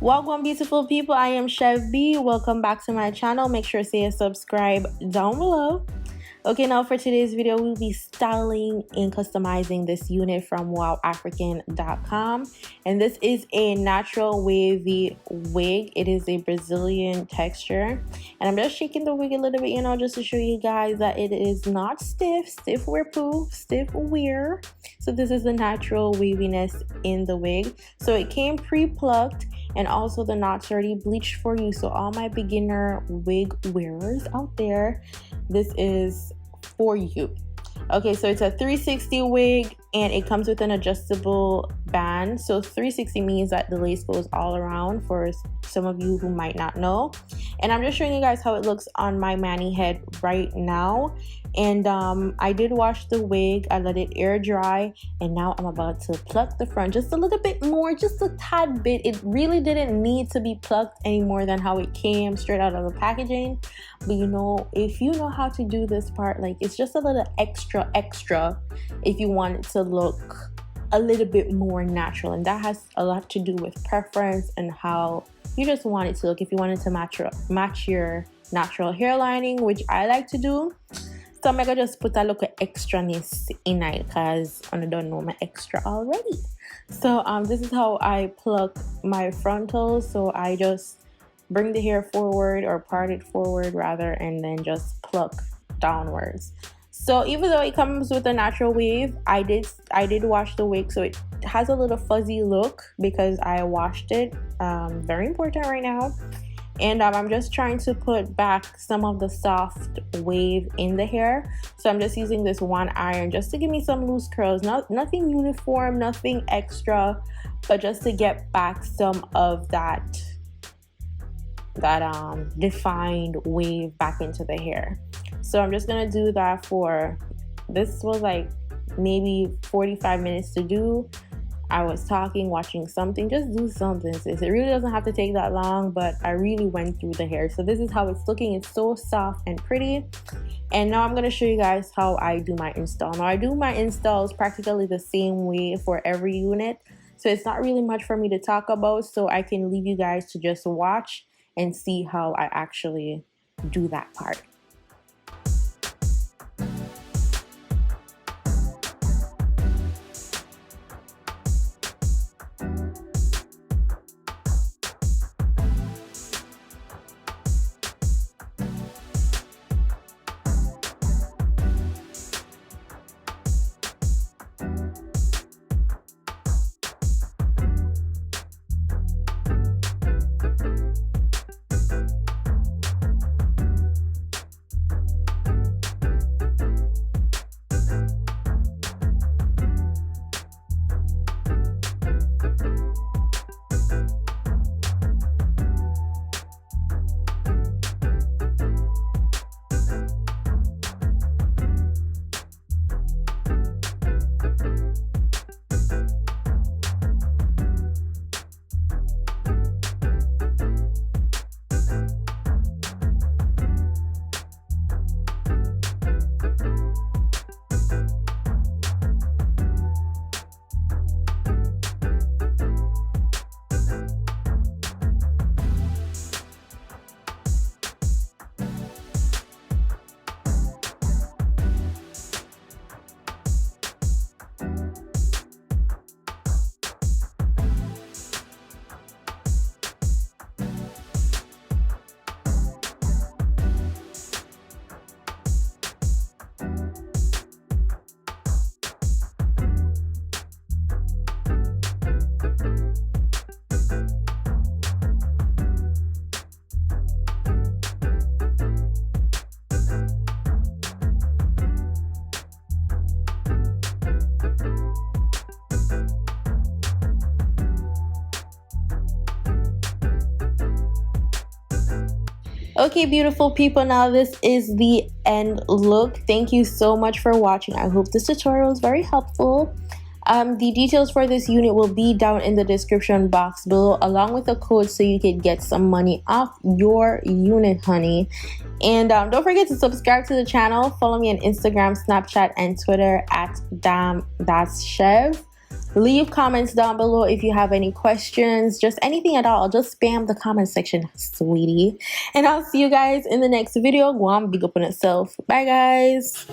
Welcome, beautiful people. I am Chev B. Welcome back to my channel. Make sure to say subscribe down below. Okay, now for today's video, we'll be styling and customizing this unit from WowAfrican.com. And this is a natural wavy wig. It is a Brazilian texture. And I'm just shaking the wig a little bit, you know, just to show you guys that it is not stiff wear proof, stiff wear. So this is the natural waviness in the wig. So it came pre-plucked, and also the knots already bleached for you. So all my beginner wig wearers out there, this is for you. Okay, so it's a 360 wig and it comes with an adjustable band. So 360 means that the lace goes all around, for some of you who might not know. And I'm just showing you guys how it looks on my mani head right now. And I did wash the wig, I let it air dry, and now I'm about to pluck the front just a little bit more, just a tad bit. It really didn't need to be plucked any more than how it came straight out of the packaging. But you know, if you know how to do this part, like, it's just a little extra if you want it to look a little bit more natural. And that has a lot to do with preference and how you just want it to look. If you want it to match your natural hairlining, which I like to do, so I'm gonna just put a little extraness in it because I don't know my extra already. So this is how I pluck my frontals. So I just bring the hair forward, or part it forward rather, and then just pluck downwards. So even though it comes with a natural wave, I did wash the wig, so it has a little fuzzy look because I washed it. Very important right now. And I'm just trying to put back some of the soft wave in the hair. So I'm just using this one iron just to give me some loose curls. Nothing uniform, nothing extra, but just to get back some of that defined wave back into the hair. So I'm just gonna do that for, this was like maybe 45 minutes to do. I was talking, watching something, just do something, sis. It really doesn't have to take that long, but I really went through the hair. So this is how it's looking. It's so soft and pretty. And now I'm going to show you guys how I do my install. Now I do my installs practically the same way for every unit. So it's not really much for me to talk about. So I can leave you guys to just watch and see how I actually do that part. Okay, beautiful people, now this is the end look. Thank you so much for watching. I hope this tutorial is very helpful. The details for this unit will be down in the description box below, along with a code so you can get some money off your unit, honey. And don't forget to subscribe to the channel. Follow me on Instagram, Snapchat, and Twitter at @damnthatschev. Leave comments down below if you have any questions, just anything at all. Just spam the comment section, sweetie. And I'll see you guys in the next video. GWAN, big up on itself. Bye, guys.